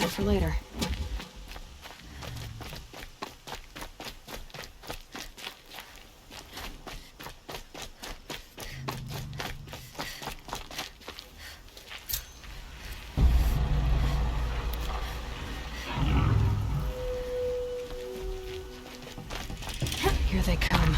that for later. Here they come.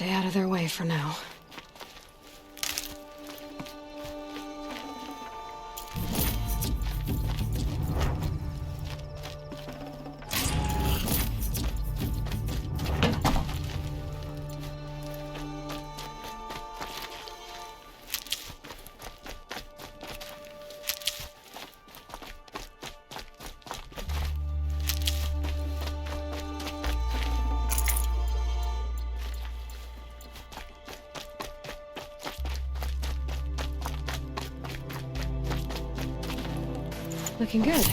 stay out of their way for now. Looking good.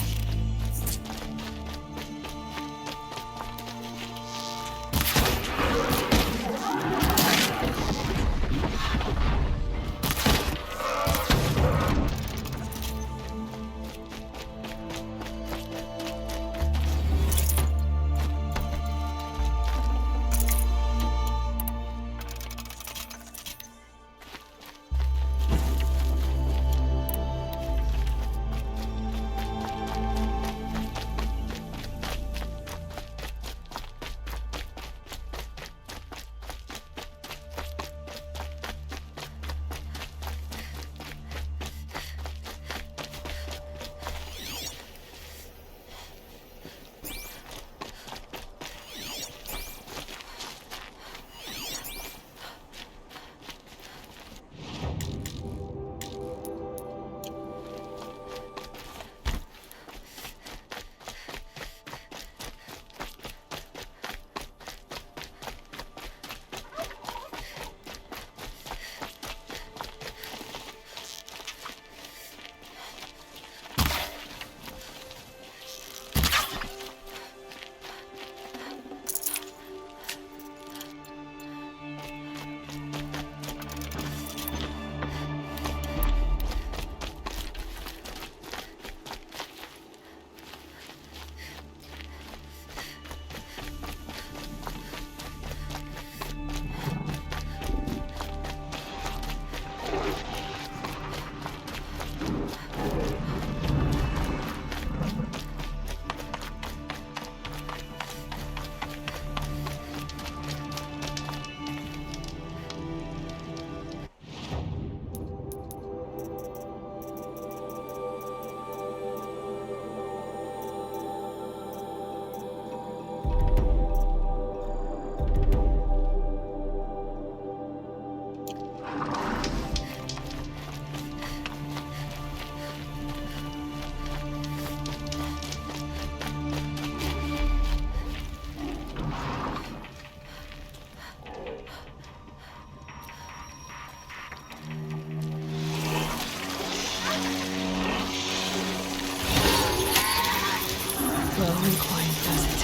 Slow and quiet does it.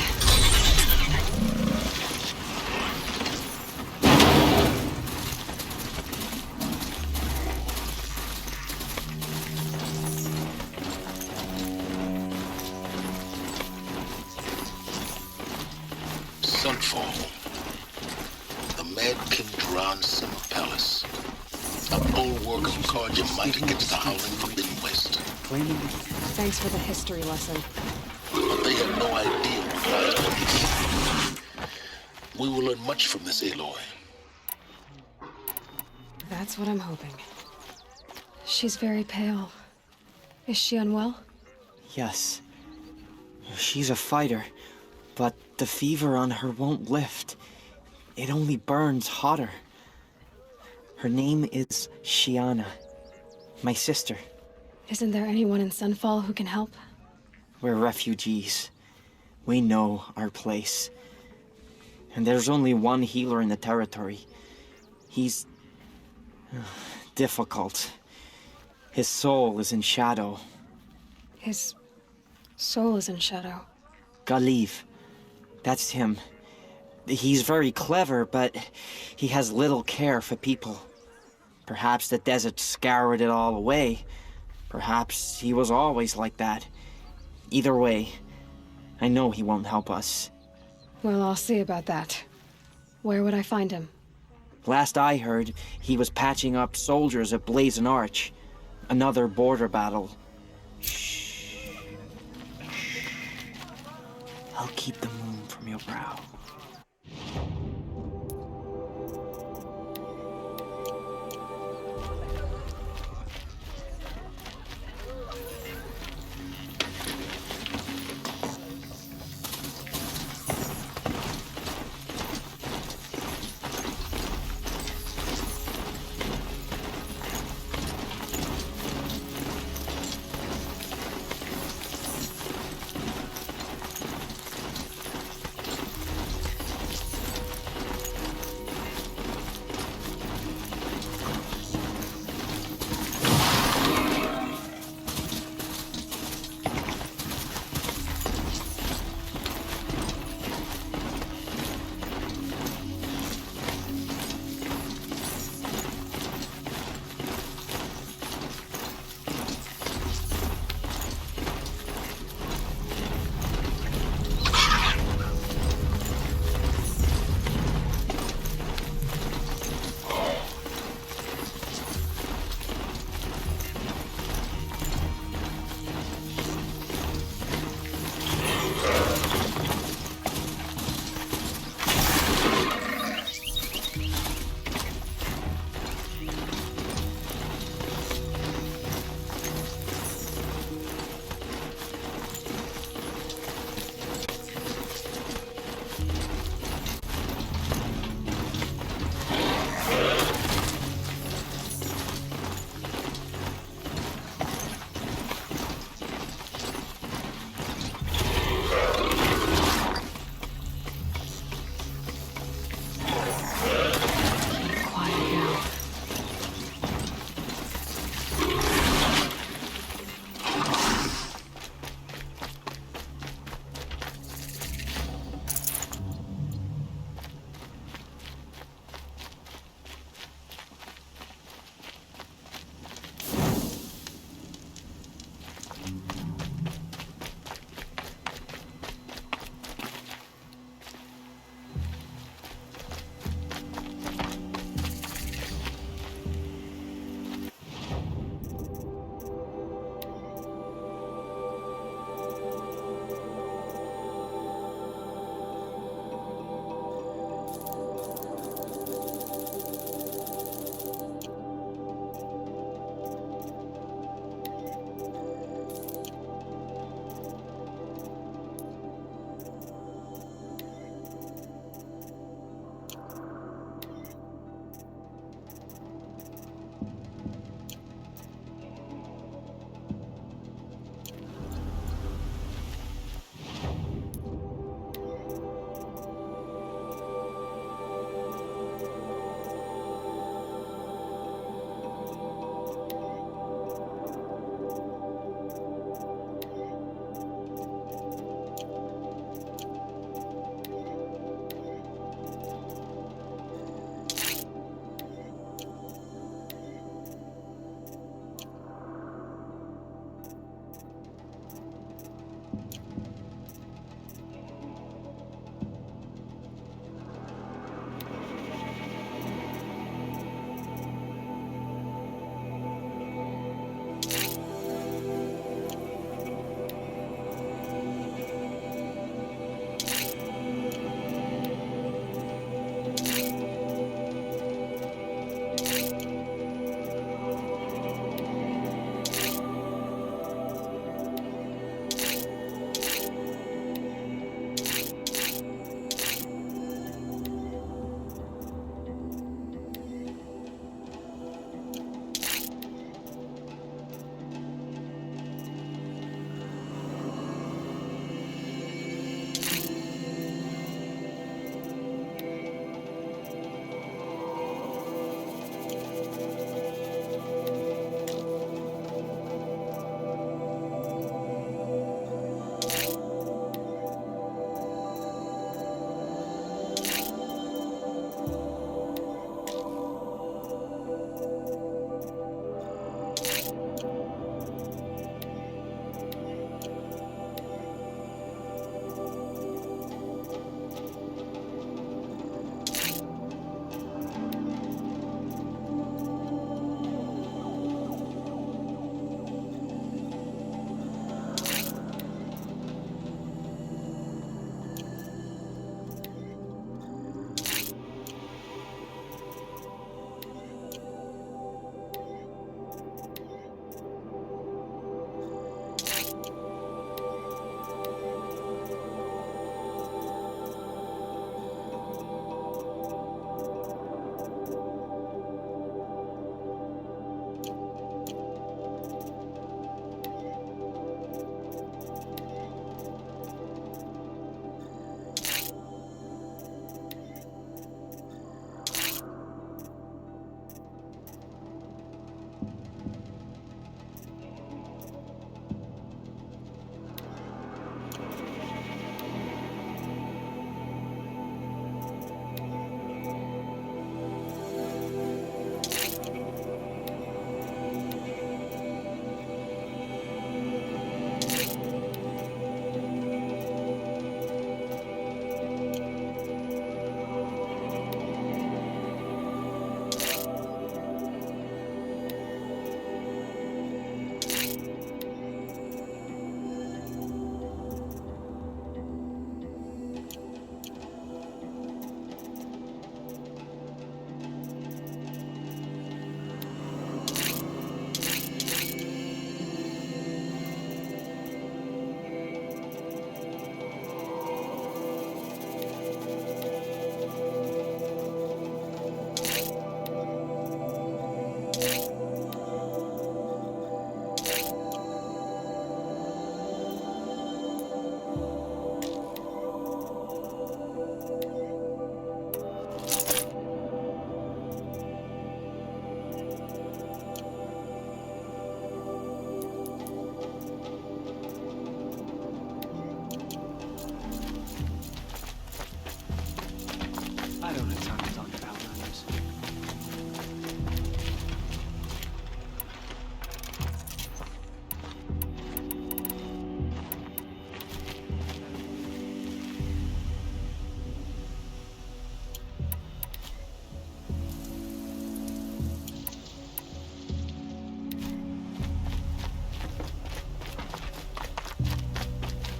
Sunfall. The Mad King Dran Palace. A bulwark of Karja might against the howling Forbidden West. Thanks for the history lesson. But they have no idea what lies beneath. We will learn much from this Aloy. That's what I'm hoping. She's very pale. Is she unwell? Yes. She's a fighter, but the fever on her won't lift. It only burns hotter. Her name is Shiana, my sister. Isn't there anyone in Sunfall who can help? We're refugees. We know our place. And there's only one healer in the territory. He's difficult. His soul is in shadow. His soul is in shadow. Galiv. That's him. He's very clever, but he has little care for people. Perhaps the desert scoured it all away. Perhaps he was always like that. Either way, I know he won't help us. Well, I'll see about that. Where would I find him? Last I heard, he was patching up soldiers at Blazon Arch. Another border battle. Shh. I'll keep the moon from your brow.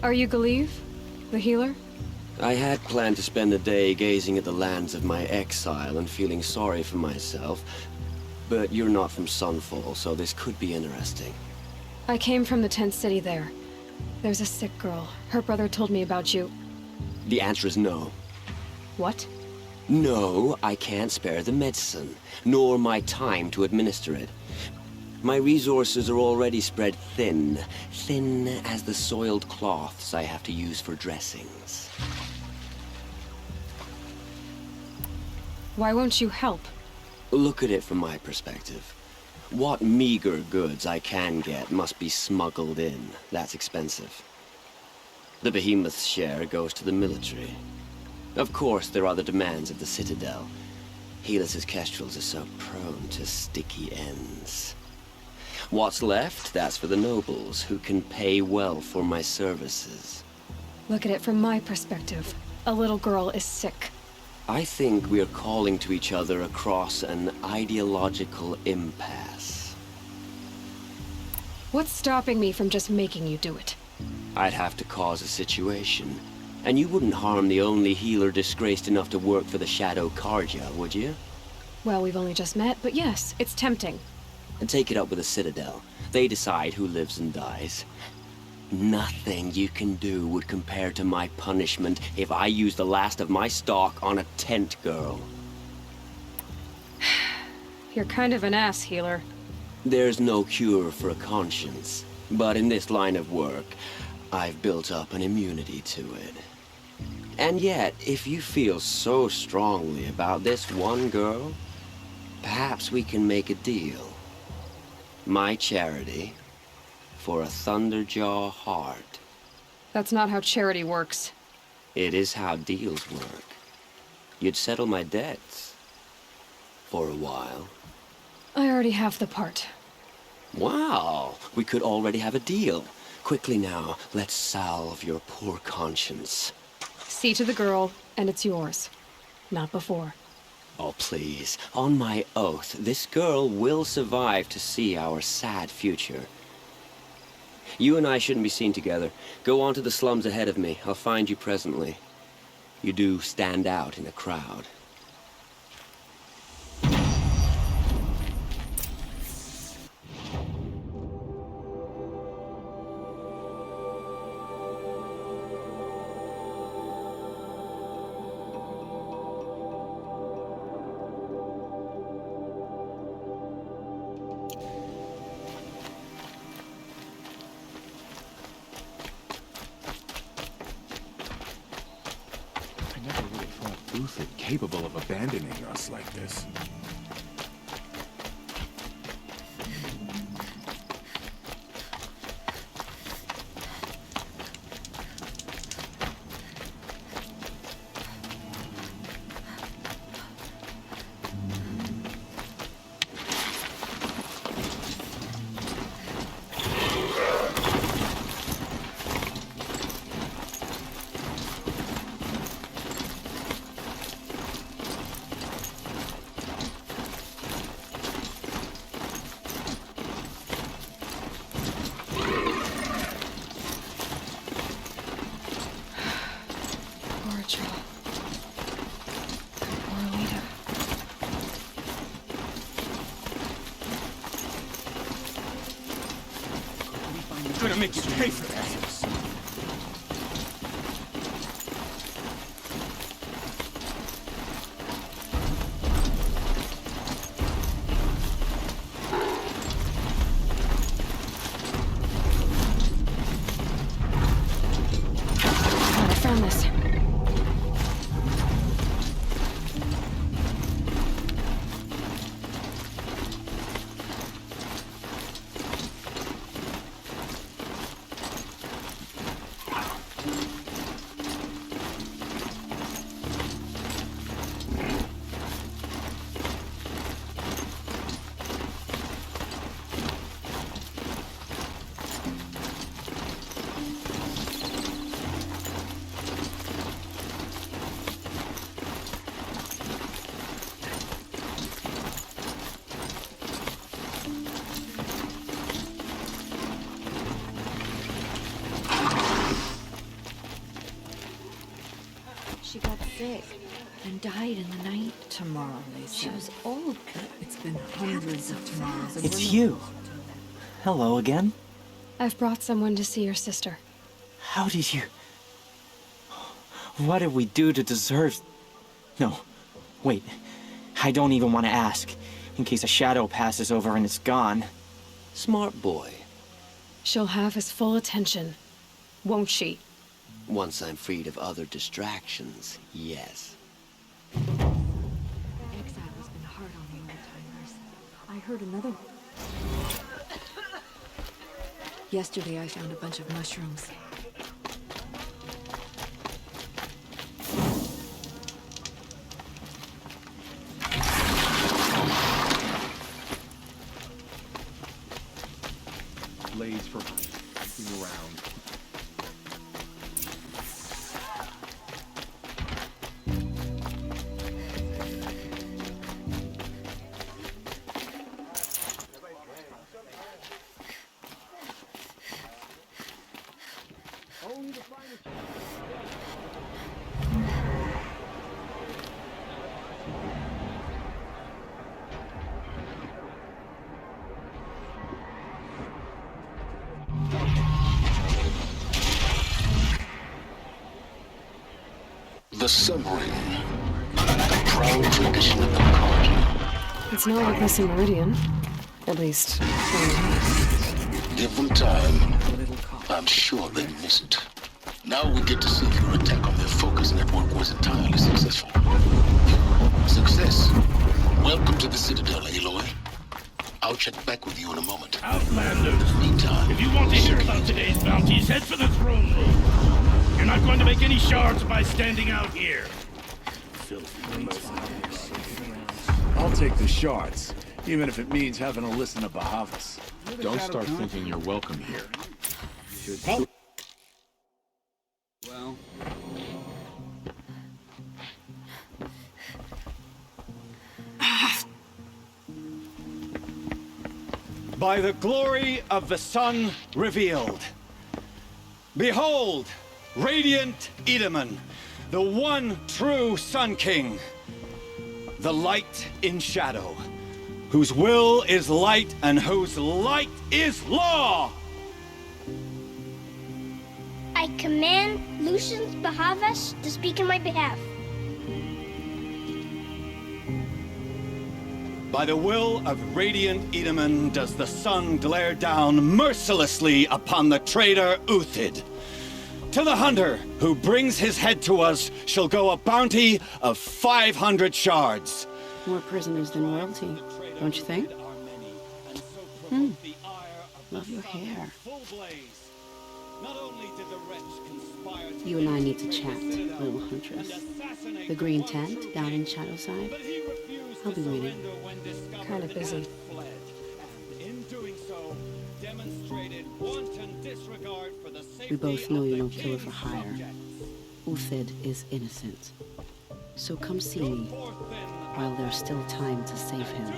Are you Galeev, the healer? I had planned to spend the day gazing at the lands of my exile and feeling sorry for myself, but you're not from Sunfall, so this could be interesting. I came from the tent city there. There's a sick girl. Her brother told me about you. The answer is no. What? No, I can't spare the medicine, nor my time to administer it. My resources are already spread thin, thin as the soiled cloths I have to use for dressings. Why won't you help? Look at it from my perspective. What meager goods I can get must be smuggled in. That's expensive. The behemoth's share goes to the military. Of course, there are the demands of the Citadel. Helis's kestrels are so prone to sticky ends. What's left, that's for the nobles, who can pay well for my services. Look at it from my perspective. A little girl is sick. I think we're calling to each other across an ideological impasse. What's stopping me from just making you do it? I'd have to cause a situation. And you wouldn't harm the only healer disgraced enough to work for the Shadow Carja, would you? Well, we've only just met, but yes, it's tempting. And take it up with the Citadel. They decide who lives and dies. Nothing you can do would compare to my punishment if I use the last of my stock on a tent girl. You're kind of an ass, healer. There's no cure for a conscience, but in this line of work, I've built up an immunity to it. And yet, if you feel so strongly about this one girl, perhaps we can make a deal. My charity for a Thunderjaw heart. That's not how charity works. It is how deals work. You'd settle my debts. For a while. I already have the part. Wow, we could already have a deal. Quickly now, let's salve your poor conscience. See to the girl, and it's yours. Not before. Oh, please. On my oath, this girl will survive to see our sad future. You and I shouldn't be seen together. Go on to the slums ahead of me. I'll find you presently. You do stand out in a crowd. Capable of abandoning us like this. Gonna make you pay for that. I found this. she got sick and died in the night. Tomorrow, they She said. was old. It's been hundreds of tomorrows. and It's we're you. Hello again. I've brought someone to see your sister. How did you... What did we do to deserve... No, wait. I don't even want to ask, in case a shadow passes over and it's gone. Smart boy. She'll have his full attention, won't she? Once I'm freed of other distractions, yes. Exile has been hard on the old-timers. I heard another... Yesterday I found a bunch of mushrooms. Blades for hunting around. The Sun Ring, a proud tradition of the Guardian. It's not like this in Meridian. At least, Give them time. I'm sure they missed it. Now we get to see if your attack on their focus network was entirely successful. Success. Welcome to the Citadel, Aloy. I'll check back with you in a moment. Outlanders, Meantime, if you want to hear about today's bounties, head for the throne room. You're not going to make any shards by standing out here. I'll take the shards, even if it means having to listen to Bahavas. Don't start thinking you're welcome here. Well, by the glory of the sun revealed. Behold, radiant Edaman, the one true Sun King, the light in shadow, whose will is light and whose light is law. I command Lucius Bahavas to speak in my behalf. By the will of radiant Edaman does the sun glare down mercilessly upon the traitor Uthid. To the hunter who brings his head to us shall go a bounty of 500 shards. more prisoners than royalty, don't you think? Love your hair. You and I need to chat, little huntress. The green tent down in Shadowside. I'll be waiting. kind of busy. We both know you're no killer for hire. Uthid is innocent. So come see me while there's still time to save him.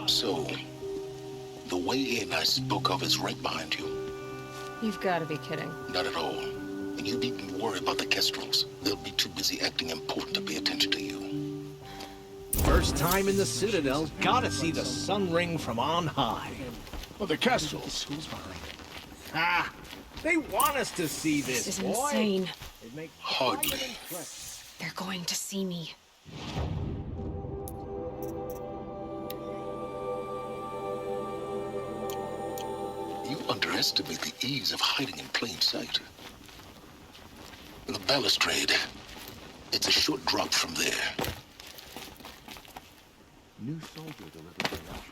So, the way in I spoke of is right behind you. You've got to be kidding. Not at all. And you needn't worry about the Kestrels. They'll be too busy acting important to pay attention to you. First time in the Citadel, gotta see the Sun Ring from on high. Well, the Kestrels. Who's behind? Ah, they want us to see this, This is boy. insane. It'd make Hardly. They're going to see me. You underestimate the ease of hiding in plain sight. The balustrade. It's a short drop from there. New soldier delivered directions.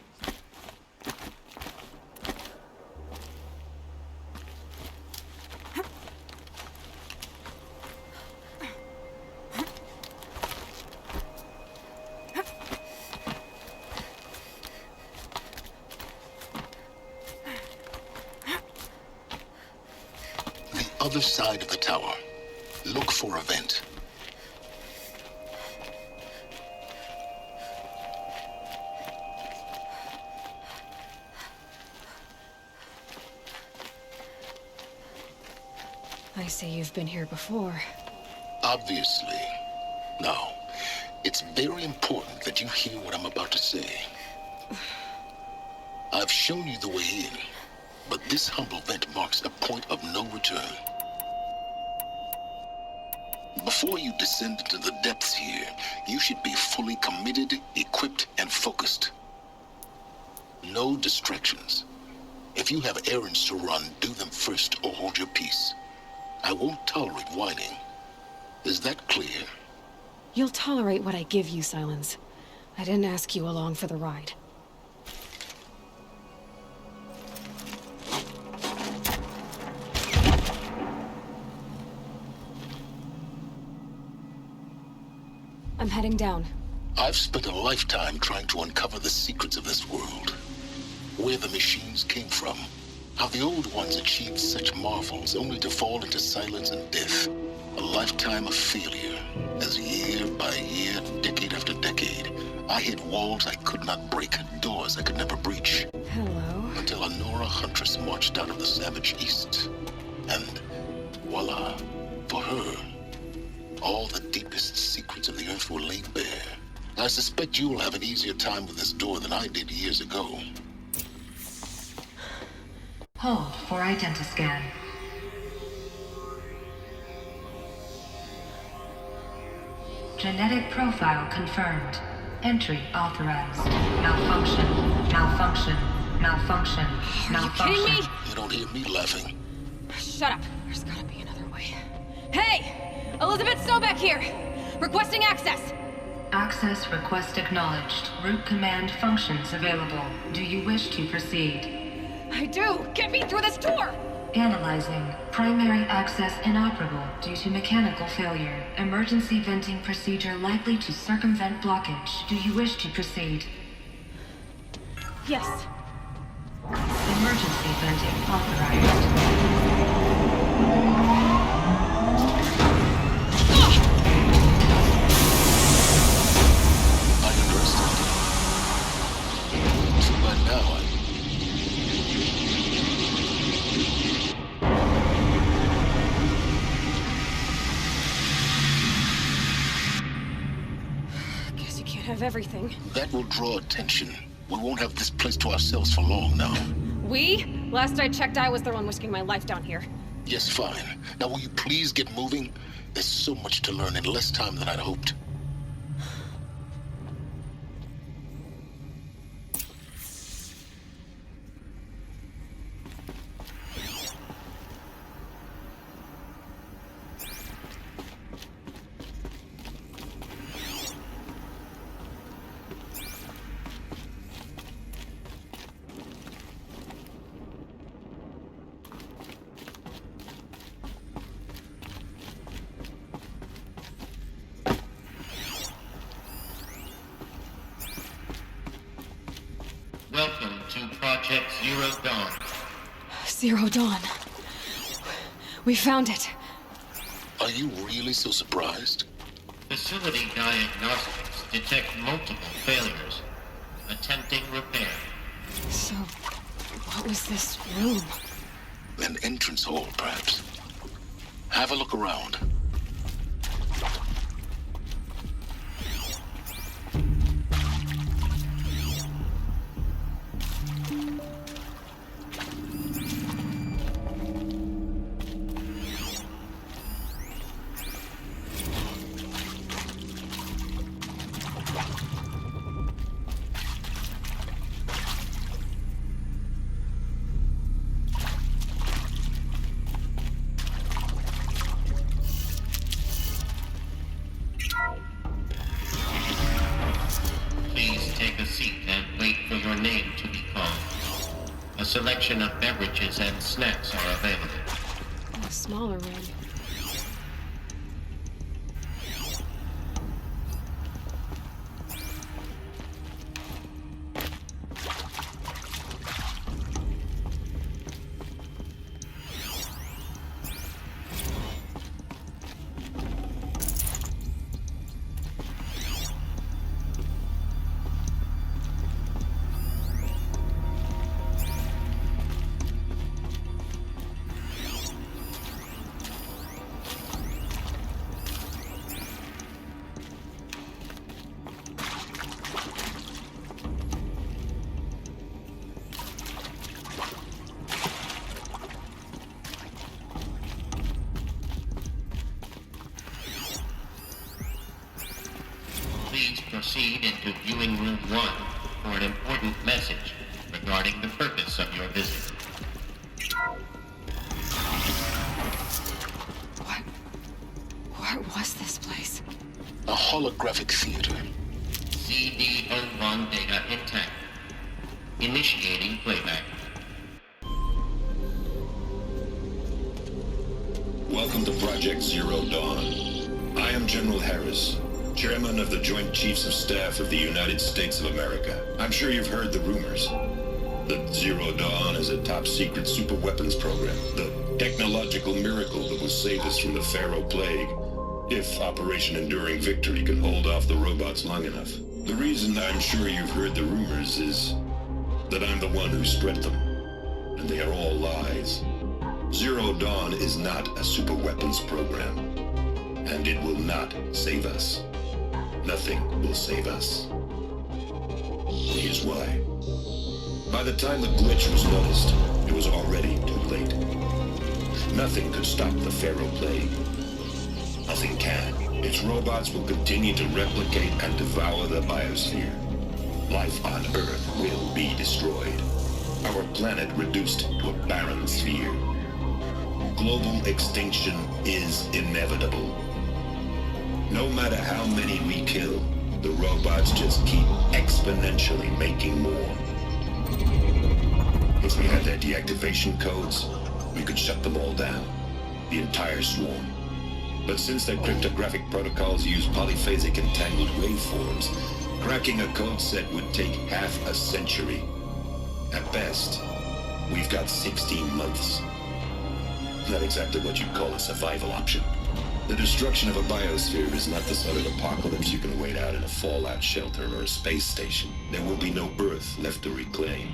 The other side of the tower. Look for a vent. I see you've been here before. Obviously. Now, it's very important that you hear what I'm about to say. I've shown you the way in, but this humble vent marks a point of no return. Before you descend into the depths here, you should be fully committed, equipped, and focused. No distractions. If you have errands to run, do them first or hold your peace. I won't tolerate whining. Is that clear? You'll tolerate what I give you, Silence. I didn't ask you along for the ride. I'm heading down. I've spent a lifetime trying to uncover the secrets of this world. Where the machines came from. How the old ones achieved such marvels only to fall into silence and death. A lifetime of failure, as year by year, decade after decade, I hit walls I could not break, doors I could never breach. Hello. Until a Nora huntress marched out of the savage east. And voila, for her, all the deepest secrets of the earth were laid bare. I suspect you'll have an easier time with this door than I did years ago. Hold for identiscan. Genetic profile confirmed. Entry authorized. Malfunction. Malfunction. Malfunction. Malfunction. Are you kidding me? You don't hear me laughing. Shut up. There's gotta be another way. Hey! Elizabeth Sobek here! Requesting access! Access request acknowledged. Root command functions available. Do you wish to proceed? I do! Get me through this door! Analyzing. Primary access inoperable due to mechanical failure. Emergency venting procedure likely to circumvent blockage. Do you wish to proceed? Yes. Emergency venting authorized. I understand. So by now Guess you can't have everything. that will draw attention. We won't have this place to ourselves for long now. We? Last I checked, I was the one risking my life down here. Yes, fine. Now will you please get moving? There's so much to learn in less time than I'd hoped. Welcome to Project Zero Dawn. Zero Dawn. We found it. Are you really so surprised? Facility diagnostics detect multiple failures. Attempting repair. So, what was this room? An entrance hall, perhaps. Have a look around. Please take a seat and wait for your name to be called. A selection of beverages and snacks are available. A smaller room. Please proceed into viewing room 1 for an important message regarding the purpose of your visit. What was this place? A holographic theater. CD01 data intact. Initiating playback. Welcome to Project Zero Dawn. I am General Harris, Chairman of the Joint Chiefs of Staff of the United States of America. I'm sure you've heard the rumors. That Zero Dawn is a top-secret super-weapons program. The technological miracle that will save us from the Pharaoh Plague, if Operation Enduring Victory can hold off the robots long enough. The reason I'm sure you've heard the rumors is that I'm the one who spread them. And they are all lies. Zero Dawn is not a super-weapons program. And it will not save us. Nothing will save us. Here's why. By the time the glitch was noticed, it was already too late. Nothing could stop the Pharaoh Plague. Nothing can. Its robots will continue to replicate and devour the biosphere. Life on Earth will be destroyed. Our planet reduced to a barren sphere. Global extinction is inevitable. No matter how many we kill, the robots just keep exponentially making more. If we had their deactivation codes, we could shut them all down. The entire swarm. But since their cryptographic protocols use polyphasic entangled waveforms, cracking a code set would take half a century. At best, we've got 16 months. Not exactly what you'd call a survival option. The destruction of a biosphere is not the sort of apocalypse you can wait out in a fallout shelter or a space station. There will be no Earth left to reclaim.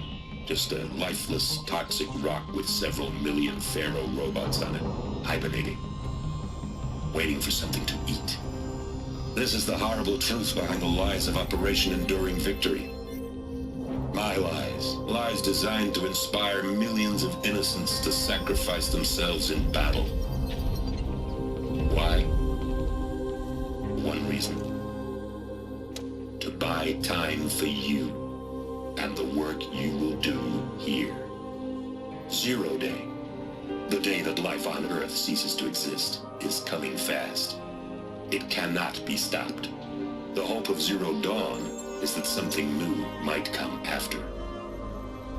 Just a lifeless, toxic rock with several million Pharaoh robots on it, hibernating. Waiting for something to eat. This is the horrible truth behind the lies of Operation Enduring Victory. My lies. Lies designed to inspire millions of innocents to sacrifice themselves in battle. Why? One reason. To buy time for you and the work you will do here. Zero Day. The day that life on Earth ceases to exist is coming fast. It cannot be stopped. The hope of Zero Dawn is that something new might come after.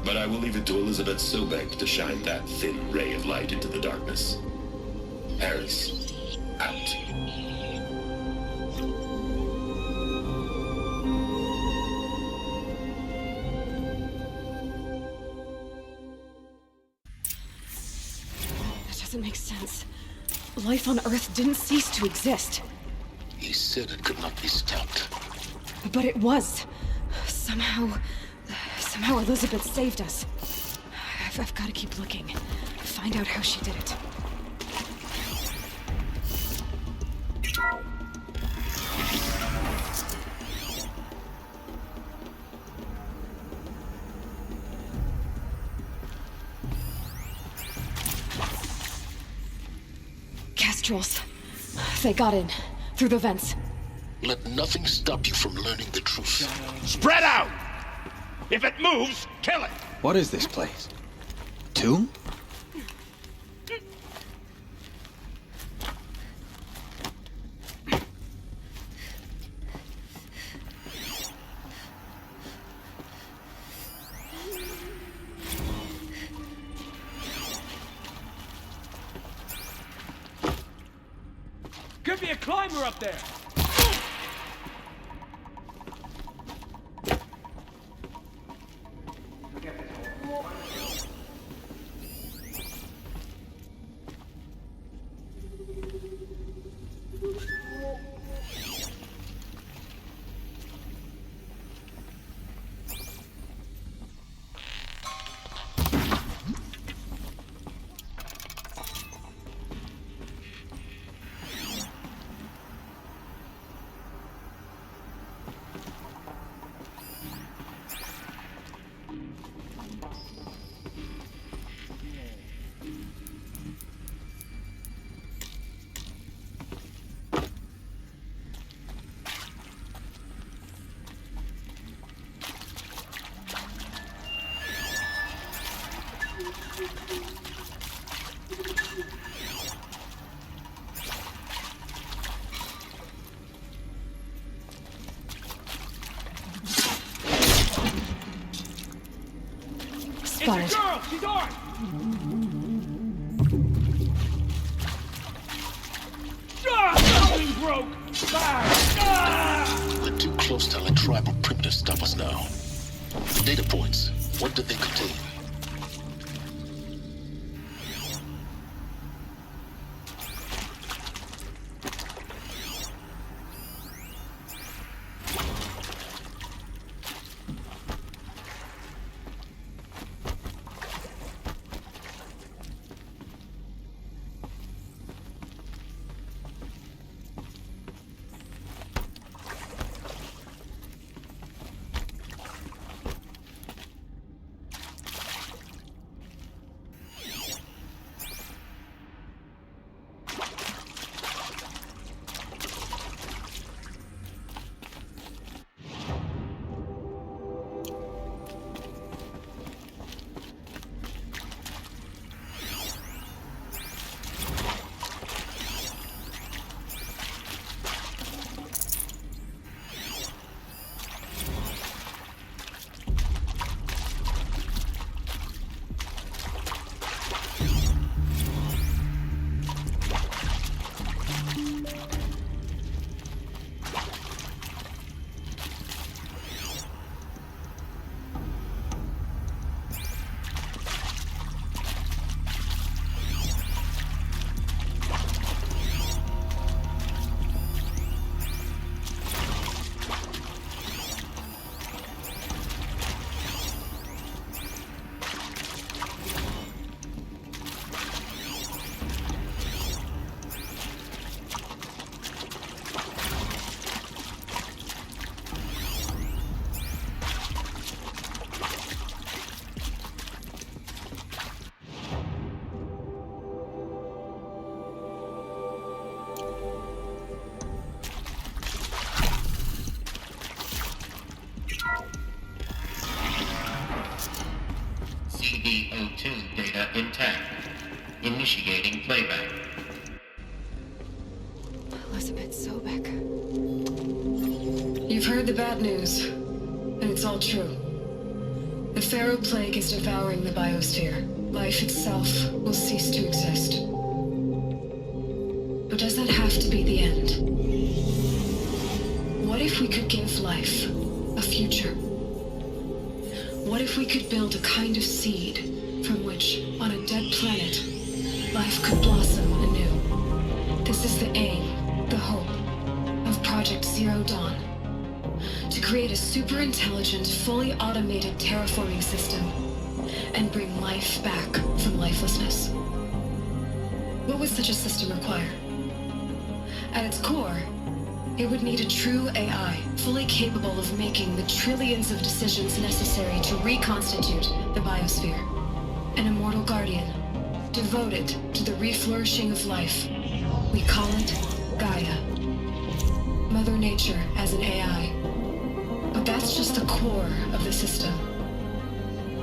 But I will leave it to Elizabeth Sobek to shine that thin ray of light into the darkness. Harris, out. That doesn't make sense. Life on Earth didn't cease to exist. He said it could not be stopped. But it was. Somehow Elizabeth saved us. I've got to keep looking. Find out how she did it. Castrals. They got in. Through the vents. Let nothing stop you from learning the truth. Spread out! If it moves, kill it! What is this place? Tomb? Could be a climber up there! spotted. Girl, she's on! Something broke! We're too close to let tribal primitives stop us now. The data points, what did they contain? CD02 data intact. Initiating playback. Elizabeth Sobek. You've heard the bad news, and it's all true. The Pharaoh Plague is devouring the biosphere. Life itself will cease to exist. But does that have to be the end? What if we could give life a future? What if we could build a kind of seed from which, on a dead planet, life could blossom anew? This is the aim, the hope, of Project Zero Dawn. To create a super-intelligent, fully automated terraforming system and bring life back from lifelessness. What would such a system require? At its core, it would need a true AI, fully capable of making the trillions of decisions necessary to reconstitute the biosphere. An immortal guardian, devoted to the reflourishing of life. We call it Gaia. Mother Nature as an AI. But that's just the core of the system.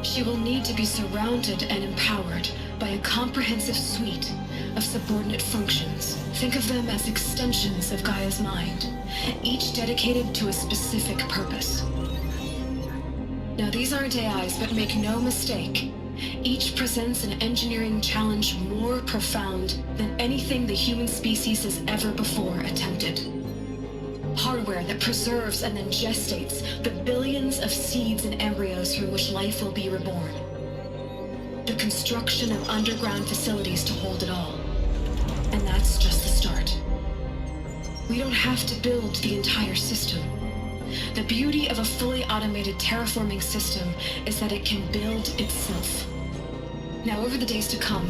She will need to be surrounded and empowered by a comprehensive suite of subordinate functions. Think of them as extensions of Gaia's mind, each dedicated to a specific purpose. Now, these aren't AIs, but make no mistake, each presents an engineering challenge more profound than anything the human species has ever before attempted. Hardware that preserves and then gestates the billions of seeds and embryos from which life will be reborn. The construction of underground facilities to hold it all. And that's just the start. We don't have to build the entire system. The beauty of a fully automated terraforming system is that it can build itself. Now, over the days to come,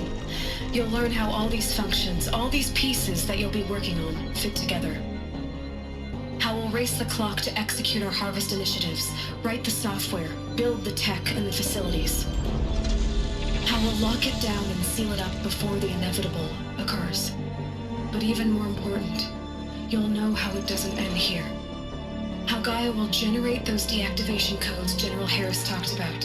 you'll learn how all these functions, all these pieces that you'll be working on, fit together. How we'll race the clock to execute our harvest initiatives, write the software, build the tech and the facilities. How we'll lock it down and seal it up before the inevitable occurs. But even more important, you'll know how it doesn't end here. How Gaia will generate those deactivation codes General Harris talked about,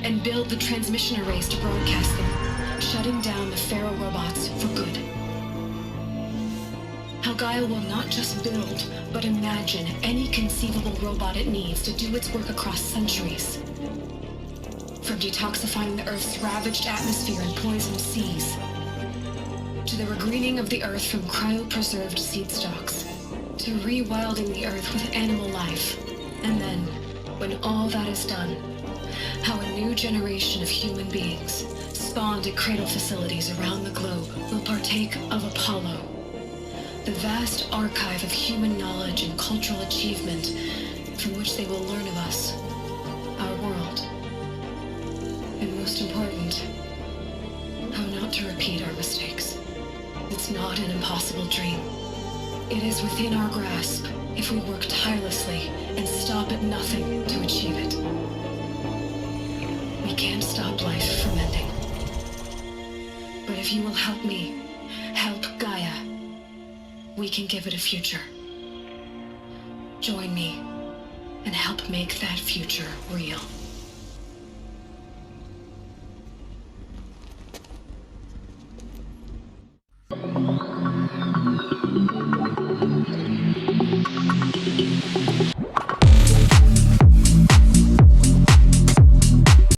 and build the transmission arrays to broadcast them, shutting down the Pharaoh robots for good. How Gaia will not just build, but imagine any conceivable robot it needs to do its work across centuries. From detoxifying the Earth's ravaged atmosphere and poisoned seas, to the regreening of the Earth from cryopreserved seed stocks, to rewilding the Earth with animal life. And then, when all that is done, how a new generation of human beings, spawned at cradle facilities around the globe, will partake of Apollo, the vast archive of human knowledge and cultural achievement from which they will learn of us, our world, and most important, how not to repeat our mistakes. It's not an impossible dream. It is within our grasp if we work tirelessly and stop at nothing to achieve it. We can't stop life from ending. But if you will help me, help Gaia, we can give it a future. Join me and help make that future real.